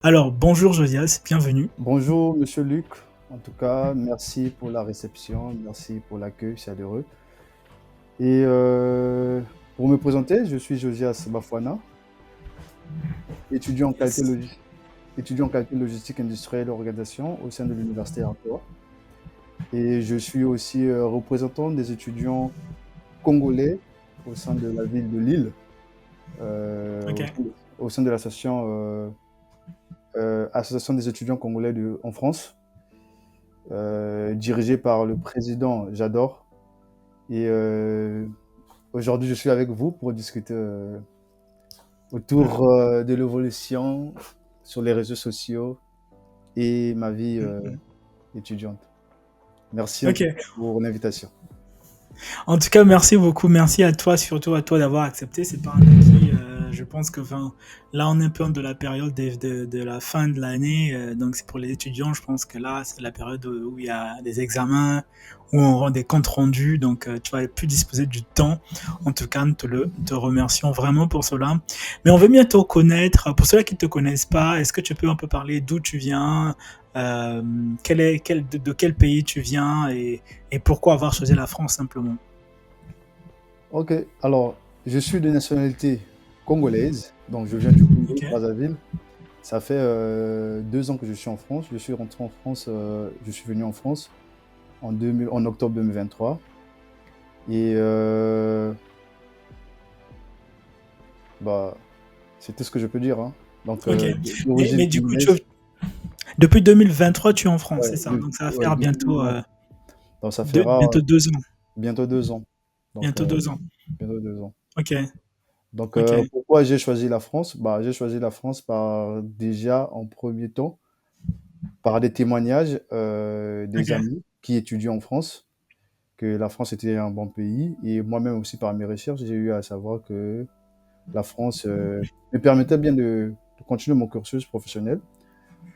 Alors, bonjour Josias, bienvenue. Bonjour, monsieur Luc. En tout cas, merci pour la réception, merci pour l'accueil chaleureux. Et pour me présenter, je suis Josias Bafouana, étudiant en qualité, Yes. étudiant en qualité logistique industrielle et organisation au sein de l'Université Artois. Et je suis aussi représentant des étudiants congolais au sein de la ville de Lille, Ok, au sein de l'association Association des étudiants congolais en France, dirigée par le président Jador. Et aujourd'hui, je suis avec vous pour discuter autour de l'évolution sur les réseaux sociaux et ma vie étudiante. Merci en tout ok. cas pour l'invitation. En tout cas, merci beaucoup. Merci à toi, surtout à toi d'avoir accepté. C'est pas un acquis. Je pense que là, on est un peu de la période de la fin de l'année. Donc, c'est pour les étudiants. Je pense que là, c'est la période où il y a des examens, où on rend des comptes rendus. Donc, tu vas plus disposer du temps. En tout cas, nous te remercions vraiment pour cela. Mais on veut bien te connaître. Pour ceux qui ne te connaissent pas, est-ce que tu peux un peu parler d'où tu viens, euh, de quel pays tu viens et pourquoi avoir choisi la France simplement? Ok, alors je suis de nationalité congolaise, donc je viens du Congo, Ok, Brazzaville. Ça fait 2 ans que je suis en France. Je suis rentré en France, je suis venu en France en octobre 2023. Et bah, c'était ce que je peux dire, hein. Donc, ok. Mais d'origine du coup, congolaise. depuis 2023, tu es en France, Ouais, c'est ça. Donc ça va ouais, faire depuis bientôt, 2020. Donc ça fera bientôt 2 ans. bientôt 2 ans. Donc Bientôt 2 ans. bientôt 2 ans. Ok, Donc ok, pourquoi j'ai choisi la France? Bah, j'ai choisi la France par déjà en premier temps par des témoignages des ok, amis qui étudient en France, que la France était un bon pays, et moi-même aussi par mes recherches, j'ai eu à savoir que la France me permettait bien de continuer mon cursus professionnel.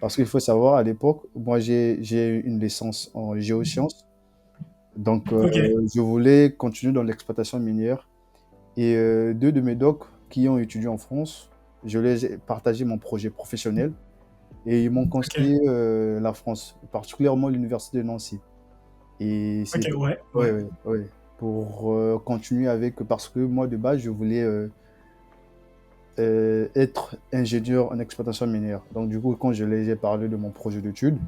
Parce qu'il faut savoir, à l'époque, moi j'ai une licence en géosciences, donc ok, je voulais continuer dans l'exploitation minière. Et deux de mes docs qui ont étudié en France, je les ai partagé mon projet professionnel et ils m'ont ok, conseillé la France, particulièrement l'université de Nancy. Et ok, c'est ouais, ouais, ouais. ouais, ouais, pour continuer avec, parce que moi de base je voulais être ingénieur en exploitation minière. Donc du coup, quand je les ai parlé de mon projet d'études,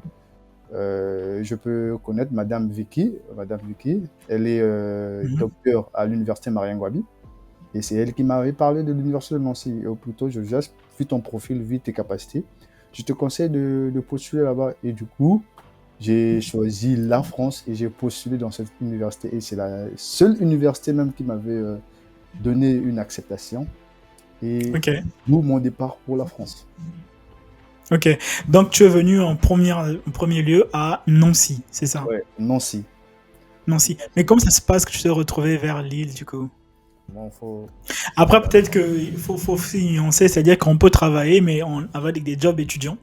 je peux connaître Madame Vicky. Madame Vicky, elle est Mhm. docteure à l'université Marien Ngouabi. Et c'est elle qui m'avait parlé de l'université de Nancy. Ou plutôt, je juste, vu ton profil, vu tes capacités, je te conseille de postuler là-bas. Et du coup, j'ai choisi la France et j'ai postulé dans cette université. Et c'est la seule université même qui m'avait donné une acceptation. Et Ok, d'où mon départ pour la France. ok. Donc tu es venu en premier lieu à Nancy, c'est ça? Ouais, Nancy. Nancy. Mais comment ça se passe que tu t'es retrouvé vers Lille du coup? Bon, faut... Après, peut-être qu'il faut aussi nuancer, c'est-à-dire qu'on peut travailler, mais avec des jobs étudiants.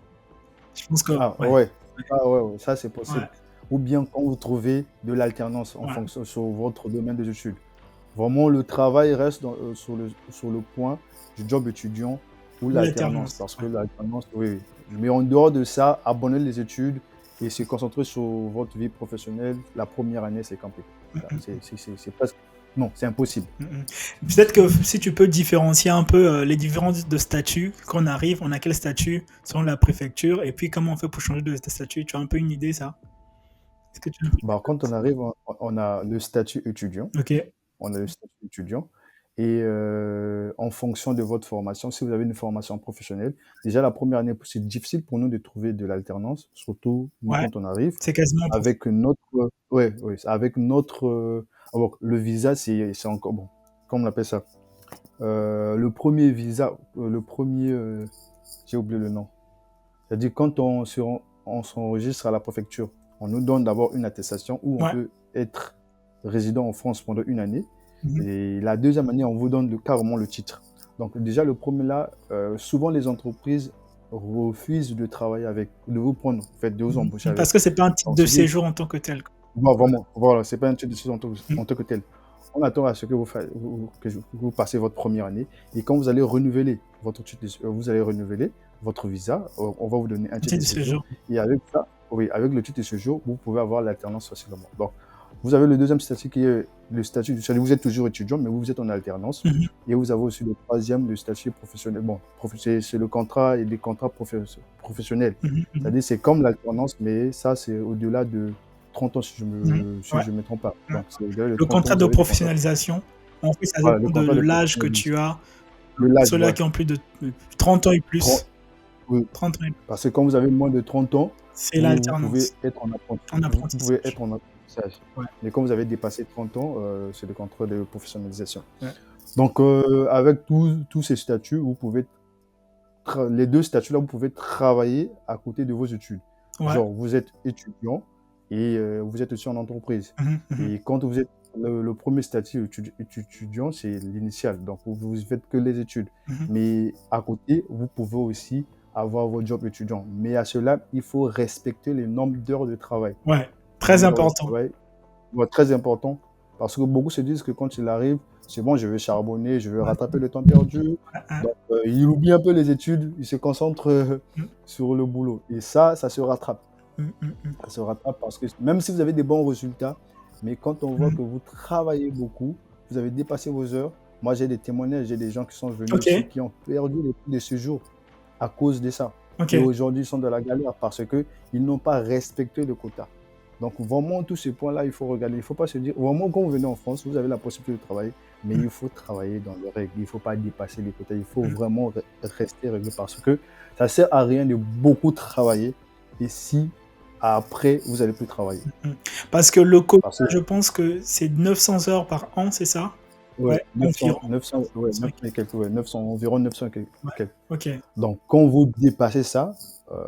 Je pense que, Ah ouais, ouais, ah ouais, ouais, ça c'est ouais, possible. Ou bien quand vous trouvez de l'alternance en ouais. fonction sur votre domaine des études. Vraiment, le travail reste sur le point du job étudiant ou Ou l'alternance. l'alternance, Parce que ouais. l'alternance, oui, oui. Mais en dehors de ça, abandonner les études et se concentrer sur votre vie professionnelle, la première année, c'est campé. C'est presque... Non, c'est impossible. Mhm. Peut-être que si tu peux différencier un peu les différences de statut, quand on arrive, on a quel statut selon la préfecture, et puis comment on fait pour changer de statut. Tu as un peu une idée, ça? Est-ce que tu as un peu une Bah, quand on préférence? arrive, on a le statut étudiant. Ok. On a le statut étudiant. Et en fonction de votre formation, si vous avez une formation professionnelle, déjà la première année, c'est difficile pour nous de trouver de l'alternance, surtout nous Ouais, quand on arrive, c'est quasiment impossible. avec notre, ouais, ouais, avec notre, alors, le visa, c'est encore bon. Comment on appelle ça? Le premier visa, le premier, j'ai oublié le nom. C'est-à-dire quand on s'enregistre à la préfecture, on nous donne d'abord une attestation où on Ouais. peut être résident en France pendant une année. Mhm. Et la deuxième année, on vous donne carrément le titre. Donc déjà, le premier là, souvent les entreprises refusent de travailler avec, de vous prendre, en fait, de vous embaucher Mhm. avec. Parce que c'est pas un titre Donc de ce qui séjour en tant que tel. non, vraiment, voilà, c'est pas un titre de séjour Mhm. en tant que tel. On attend à ce que que vous passez votre première année et quand vous allez renouveler votre titre, vous allez renouveler, votre visa, on va vous donner un titre Titre de de séjour. séjour. Et avec ça, oui, avec le titre de séjour, vous pouvez avoir l'alternance facilement. Donc, vous avez le deuxième statut qui est le statut, vous êtes toujours étudiant, mais vous êtes en alternance. Mhm, Et vous avez aussi le troisième, le statut professionnel. Bon, c'est le contrat et des contrats professionnels. mhm, mhm, C'est-à-dire, c'est comme l'alternance, mais ça, c'est au-delà de 30 ans, si je mhm. me, si Ouais, je me trompe pas. ouais. Donc, c'est au-delà de Le 30 ans, contrat vous de avez des contrats. professionnalisation, en fait, ça Voilà, le dépend de contrat de l'âge que professionnalisation. tu as. Le l'âge, Ceux-là ouais. qui ont plus de 30 ans et plus. 30, oui. 30 ans et plus. Parce que quand vous avez moins de 30 ans, C'est vous pouvez l'alternance être en vous pouvez apprentissage. être en apprentissage. Ouais, Mais quand vous avez dépassé 30 ans, c'est le contrat de professionnalisation. ouais. Donc, avec tous ces statuts, vous pouvez les deux statuts-là, vous pouvez travailler à côté de vos études. Ouais. Genre, vous êtes étudiant et vous êtes aussi en entreprise. Mhm, mhm. Et quand vous êtes le premier statut étudiant, c'est l'initial. Donc, vous faites que les études. Mhm. Mais à côté, vous pouvez aussi avoir votre job étudiant. Mais à cela, il faut respecter les nombres d'heures de travail. Ouais, Les très nombres d'heures de important. travail, ouais, très important. Parce que beaucoup se disent que quand il arrive, c'est bon, je vais charbonner, je vais Ouais, rattraper le temps perdu. ouais, Donc, il oublie un peu les études, il se concentre mhm, sur le boulot. Et ça se rattrape. mhm, mhm, Ça se rattrape parce que même si vous avez des bons résultats, mais quand on voit mhm. que vous travaillez beaucoup, vous avez dépassé vos heures. Moi, j'ai des témoignages, j'ai des gens qui sont venus Ok, ici qui ont perdu les titres de séjour à cause de ça. ok. Et aujourd'hui, ils sont dans la galère parce qu'ils n'ont pas respecté le quota. Donc, vraiment, tous ces points-là, il faut regarder. Il ne faut pas se dire, vraiment, quand vous venez en France, vous avez la possibilité de travailler, mais Mhm, il faut travailler dans les règles. Il ne faut pas dépasser les quotas. Il faut mhm. vraiment rester réglé parce que ça ne sert à rien de beaucoup travailler et si après, vous n'allez plus travailler. Mhm. Parce que le quota, Parce que, je pense que c'est 900 heures par an, c'est ça? ouais, Ouais, environ. 900, ouais, 900 et 900 et quelques. quelques, ouais, 900, environ 900 et Ouais, quelques. ok. Donc, quand vous dépassez ça, euh,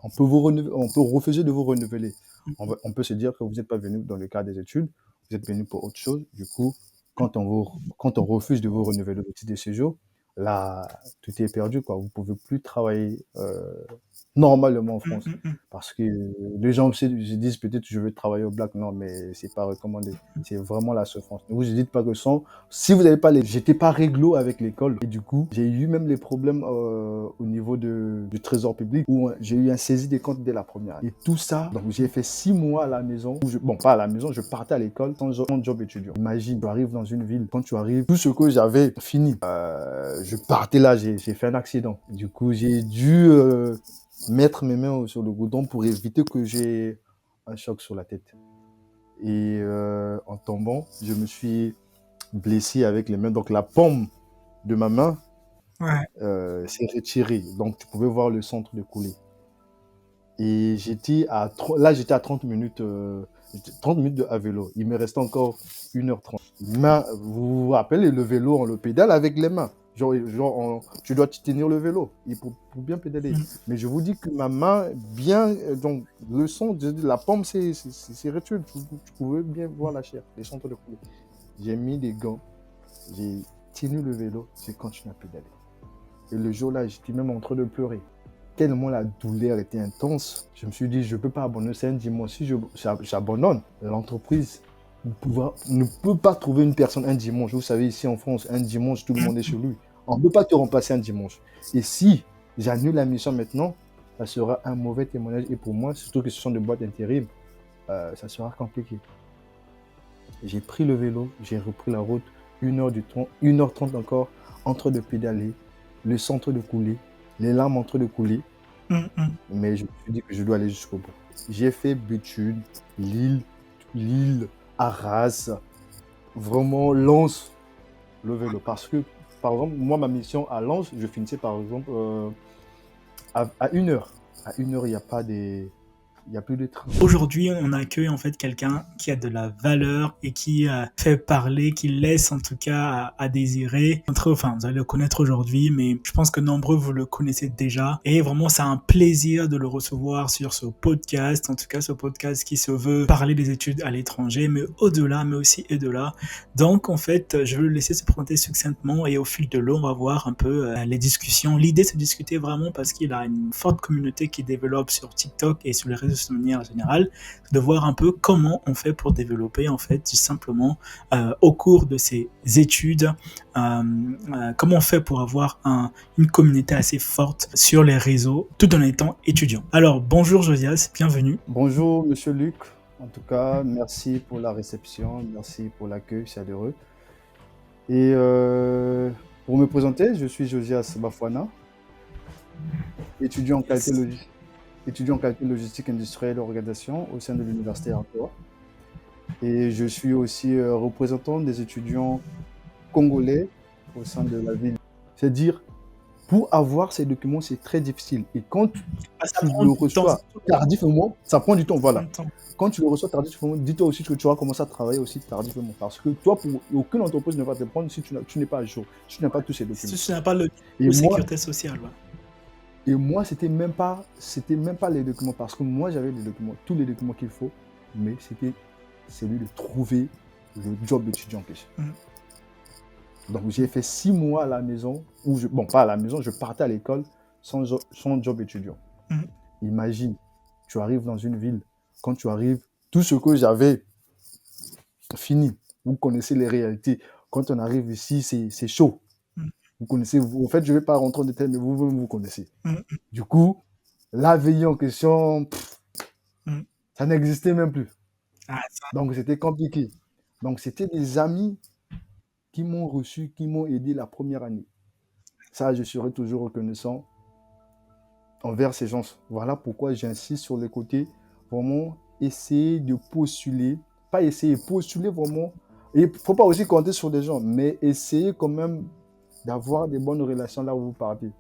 on peut refuser de vous renouveler. Mhm, On peut se dire que vous n'êtes pas venu dans le cadre des études, vous êtes venu pour autre chose. Du coup, quand on refuse de vous renouveler le titre de séjour, là, tout est perdu, quoi. Vous ne pouvez plus travailler normalement en mhm, France. mhm, mhm. Parce que les gens se disent peut-être que je veux travailler au black. Non, mais c'est pas recommandé. C'est vraiment la souffrance. Ne vous dites pas que si vous n'avez pas j'étais pas réglo avec l'école. Et du coup, j'ai eu même les problèmes au niveau du trésor public où j'ai eu un saisie des comptes dès la première année. Et tout ça, donc j'ai fait 6 mois à la maison. Bon, pas à la maison, je partais à l'école sans job étudiant. Imagine, tu arrives dans une ville. Quand tu arrives, tout ce que j'avais fini. Je partais là, j'ai fait un accident. Du coup, j'ai dû mettre mes mains sur le goudron pour éviter que j'ai un choc sur la tête. Et en tombant, je me suis blessé avec les mains. Donc la paume de ma main Ouais, s'est retirée. Donc tu pouvais voir le centre de coulée. Et là, j'étais à 30 minutes, 30 minutes à vélo. Il me restait encore 1h30. Vous vous rappelez, le vélo, on le pédale avec les mains. Tu dois tenir le vélo pour bien pédaler. mhm, Mais je vous dis que ma main, bien, donc le son, la paume, c'est retiré. Tu pouvais bien voir la chair, les centres de coulée. J'ai mis des gants, j'ai tenu le vélo, j'ai continué à pédaler. Et le jour-là, j'étais même en train de pleurer. Tellement la douleur était intense, je me suis dit, je ne peux pas abandonner. C'est un dimanche. Si j'abandonne, l'entreprise ne peut pas trouver une personne un dimanche. Vous savez, ici en France, un dimanche, tout le monde est chez lui. On ne peut pas te remplacer un dimanche. Et si j'annule la mission maintenant, ça sera un mauvais témoignage. Et pour moi, surtout que ce sont des boîtes d'intérim, ça sera compliqué. J'ai pris le vélo, j'ai repris la route, 1h30 encore, en train de pédaler, le centre de couler, les larmes en train de couler, mhm, mhm. mais je me suis dit que je dois aller jusqu'au bout. J'ai fait Béthune, Lille, Arras, vraiment Lens, le vélo. Parce que, par exemple, moi, ma mission à Lens, je finissais par exemple à 1h. À 1h, il n'y a plus de train. Aujourd'hui, on accueille en fait quelqu'un qui a de la valeur et qui fait parler, qui laisse en tout cas à désirer. Enfin, vous allez le connaître aujourd'hui, mais je pense que nombreux vous le connaissez déjà. Et vraiment, c'est un plaisir de le recevoir sur ce podcast. En tout cas, ce podcast qui se veut parler des études à l'étranger, mais au-delà, mais aussi au-delà. Donc, en fait, je vais le laisser se présenter succinctement et au fil de l'eau, on va voir un peu les discussions. L'idée, c'est de discuter vraiment parce qu'il a une forte communauté qui développe sur TikTok et sur les réseaux juste de manière générale, de voir un peu comment on fait pour développer en fait tout simplement au cours de ces études, comment on fait pour avoir une communauté assez forte sur les réseaux tout en étant étudiant. Alors bonjour Josias, bienvenue. Bonjour, monsieur Luc. En tout cas, merci pour la réception, merci pour l'accueil chaleureux. Et pour me présenter, je suis Josias Bafouana, étudiant en qualité, étudiant en qualité logistique industrielle et organisation au sein de l'Université Artois. Et je suis aussi représentant des étudiants congolais au sein de la ville. C'est-à-dire, pour avoir ces documents, c'est très difficile. Et quand tu le reçois tardivement, ça prend du temps, voilà. Quand tu le reçois tardivement, dis-toi aussi que tu vas commencer à travailler aussi tardivement. Parce que toi, aucune entreprise ne va te prendre si tu n'es pas à jour, si tu n'as pas tous ces documents. Si tu n'as pas le de sécurité sociale. Ouais. Et moi, c'était même pas les documents, parce que moi, j'avais les documents, tous les documents qu'il faut, mais c'était celui de trouver le job d'étudiant que j'ai. Donc, j'ai fait 6 mois à la maison, pas à la maison, je partais à l'école sans job étudiant. Imagine, tu arrives dans une ville, quand tu arrives, tout ce que j'avais fini, vous connaissez les réalités. Quand on arrive ici, c'est chaud. Vous connaissez, en fait, je ne vais pas rentrer en détail, mais vous connaissez. Du coup, la veille en question, ça n'existait même plus. Donc, c'était compliqué. Donc, c'était des amis qui m'ont reçu, qui m'ont aidé la première année. Ça, je serai toujours reconnaissant envers ces gens. Voilà pourquoi j'insiste sur le côté, vraiment, essayer de postuler. Pas essayer, postuler vraiment. Il ne faut pas aussi compter sur des gens, mais essayer quand même d'avoir des bonnes relations là où vous partez.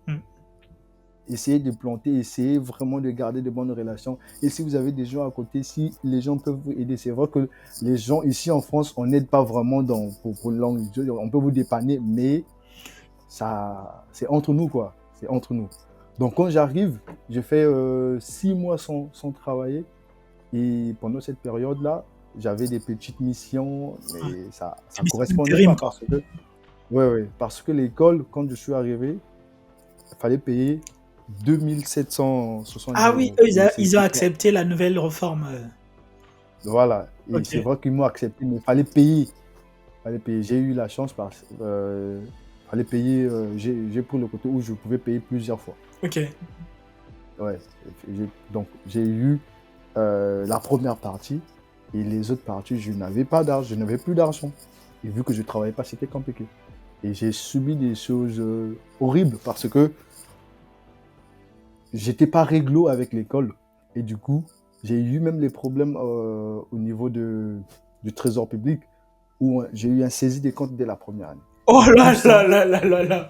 Essayez de planter, essayez vraiment de garder de bonnes relations. Et si vous avez des gens à côté, si les gens peuvent vous aider, c'est vrai que les gens ici en France, on n'aide pas vraiment pour langue. On peut vous dépanner, mais ça, c'est entre nous, quoi. C'est entre nous. Donc quand j'arrive, je fais 6 mois sans travailler. Et pendant cette période-là, j'avais des petites missions, mais ça correspondait pas parce que... Ouais, parce que l'école, quand je suis arrivé, il fallait payer 2770 Ah oui, eux, ils ont accepté la nouvelle réforme. Voilà, et c'est vrai qu'ils m'ont accepté, mais il fallait payer. J'ai eu la chance parce qu'il fallait payer. J'ai pris le côté où je pouvais payer plusieurs fois. Ok. Ouais, donc j'ai eu la première partie et les autres parties, je n'avais plus d'argent. Et vu que je ne travaillais pas, c'était compliqué. Et j'ai subi des choses horribles parce que j'étais pas réglo avec l'école. Et du coup, j'ai eu même des problèmes au niveau du trésor public où j'ai eu un saisie des comptes dès la première année. Oh là là,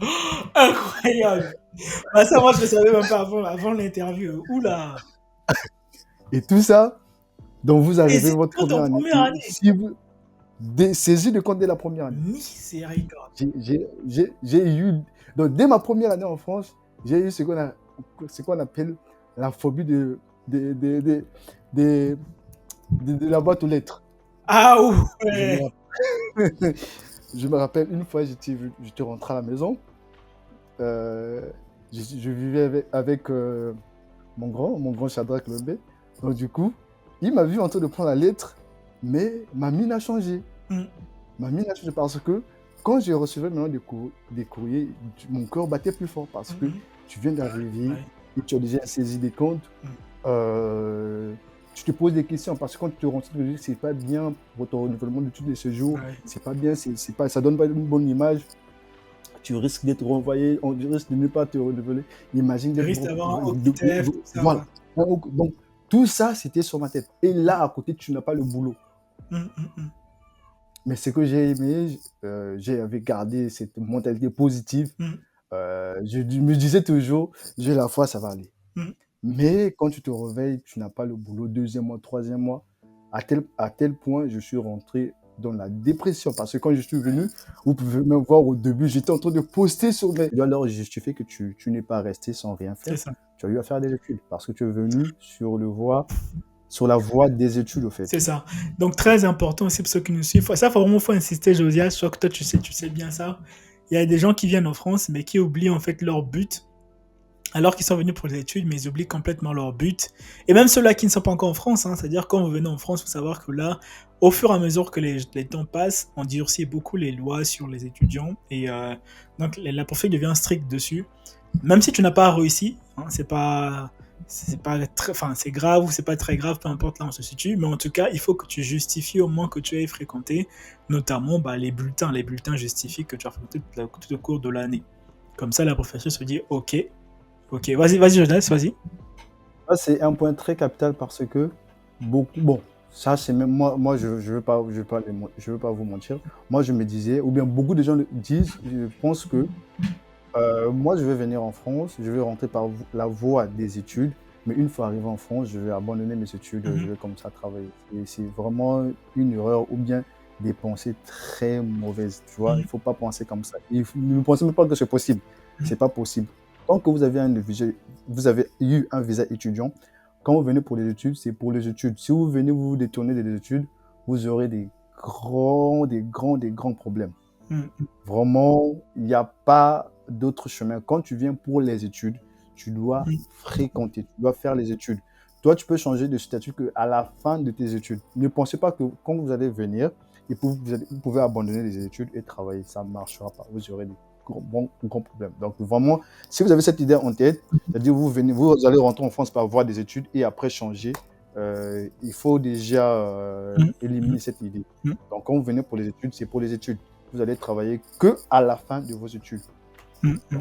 incroyable. Bah ça, moi, je ne savais même pas avant l'interview. Oula. Et tout ça, donc vous arrivez votre première année. Si vous saisie de compte dès la première année. Miséricorde. J'ai eu, donc dès ma première année en France, j'ai eu ce qu'on appelle la phobie de la boîte aux lettres. Ah ouais. Je me rappelle une fois, j'étais rentré à la maison. Je vivais avec mon grand Shadrach Lombe. Donc du coup, il m'a vu en train de prendre la lettre, mais ma mine a changé. Ma mine a changé parce que quand je recevais maintenant des courriers, mon cœur battait plus fort parce que tu viens d'arriver et tu as déjà saisi des comptes. Tu te poses des questions parce que quand tu te rends compte que c'est pas bien pour ton renouvellement de titre de séjour, c'est pas bien, ça donne pas une bonne image. Tu risques d'être renvoyé, on risque de ne pas te renouveler. Imagine d'être. Tu risques d'avoir un OQTF, tout ça. Voilà. Donc, tout ça, c'était sur ma tête. Et là, à côté, tu n'as pas le boulot. Mais ce que j'ai aimé, j'avais gardé cette mentalité positive. Je me disais toujours, j'ai la foi, ça va aller. Mais quand tu te réveilles, tu n'as pas le boulot, 2e mois, 3e mois, à tel point, je suis rentré dans la dépression. Parce que quand je suis venu, vous pouvez même voir au début, j'étais en train de poster sur mes... Alors, justifie que tu n'es pas resté sans rien faire. C'est ça. Tu as eu à faire des études parce que tu es venu sur la voie des études, au fait. C'est ça. Donc, très important aussi pour ceux qui nous suivent. Ça, vraiment, faut insister, Josias, soit que toi, tu sais bien ça. Il y a des gens qui viennent en France, mais qui oublient en fait leur but. alors qu'ils sont venus pour les études, mais ils oublient complètement leur but. Et même ceux-là qui ne sont pas encore en France, hein, c'est-à-dire quand vous venez en France, il faut savoir que là, au fur et à mesure que les temps passent, on durcit beaucoup les lois sur les étudiants, et donc la poursuite devient stricte dessus. Même si tu n'as pas réussi, hein, c'est pas très, enfin c'est grave ou c'est pas très grave, peu importe là où on se situe, mais en tout cas il faut que tu justifies au moins que tu aies fréquenté, notamment bah, les bulletins justifient que tu as fréquenté tout au cours de l'année. Comme ça la professeure se dit ok, ok, vas-y Jonas, vas-y. Ça, c'est un point très capital parce que beaucoup, bon, ça, c'est même moi je veux pas vous mentir. Moi, je me disais, ou bien beaucoup de gens le disent, je pense que moi, je vais venir en France, je vais rentrer par la voie des études, mais une fois arrivé en France, je vais abandonner mes études, je Mhm, vais comme ça travailler. Et c'est vraiment une erreur ou bien des pensées très mauvaises, tu vois. Il mhm, faut pas penser comme ça. Ne pensez même pas que c'est possible. mhm, C'est pas possible. Tant que vous avez eu un visa étudiant, quand vous venez pour les études, c'est pour les études. Si vous venez vous détourner des études, vous aurez des grands problèmes. mhm, Vraiment, il n'y a pas d'autre chemin. Quand tu viens pour les études, tu dois mhm, fréquenter, tu dois faire les études. Toi, tu peux changer de statut qu'à la fin de tes études. Ne pensez pas que quand vous allez venir, vous pouvez abandonner les études et travailler. Ça ne marchera pas. Vous aurez des grands problèmes. Donc, vraiment, si vous avez cette idée en tête, c'est-à-dire vous allez rentrer en France par voie des études et après changer, il faut déjà mhm, éliminer cette idée. mhm, Donc, quand vous venez pour les études, c'est pour les études. Vous allez travailler que à la fin de vos études. mhm, mhm.